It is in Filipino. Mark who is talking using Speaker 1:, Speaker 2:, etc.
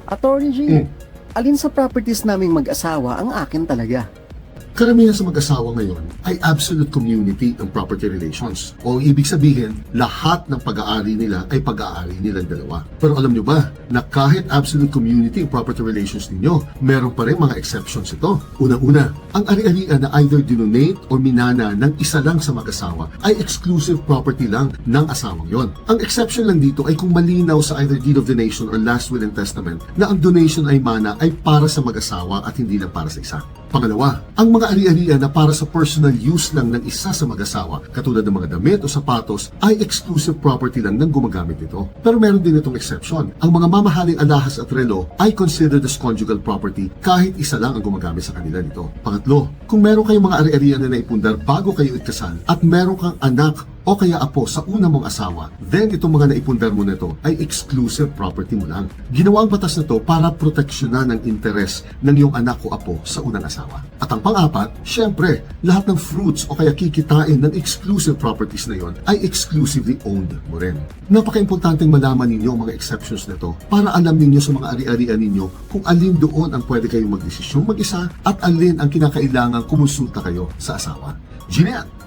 Speaker 1: Attorney G, alin sa properties naming mag-asawa ang akin talaga?
Speaker 2: Karamihan sa mag-asawa ngayon ay absolute community ng property relations. O ibig sabihin, lahat ng pag-aari nila ay pag-aari nilang dalawa. Pero alam nyo ba na kahit absolute community ng property relations ninyo, meron pa rin mga exceptions ito. Una-una, ang ari-arian na either dinonate o minana ng isa lang sa mag-asawa ay exclusive property lang ng asawang yon. Ang exception lang dito ay kung malinaw sa either deed of donation or last will and testament na ang donation ay mana ay para sa mag-asawa at hindi lang para sa isa. Pangalawa, ang mga ari-arian na para sa personal use lang ng isa sa mag-asawa, katulad ng mga damit o sapatos, ay exclusive property lang ng gumagamit nito. Pero meron din itong exception. Ang mga mamahaling alahas at relo ay considered as conjugal property kahit isa lang ang gumagamit sa kanila nito. Pangatlo, kung meron kayong mga ari-arian na naipundar bago kayo ikasal at meron kang anak o kaya apo sa una mong asawa, then itong mga naipundar mo nito ay exclusive property mo lang. Ginawa ang batas na to para proteksyonan ang interes ng iyong anak o apo sa unang asawa. At ang pang-apat, syempre, lahat ng fruits o kaya kikitain ng exclusive properties na yon ay exclusively owned mo rin. Napaka-importanteng malaman ninyo ang mga exceptions nito para alam ninyo sa mga ari-arian ninyo kung alin doon ang pwede kayong magdesisyong mag-isa at alin ang kinakailangan kumonsulta kayo sa asawa. Jeanette!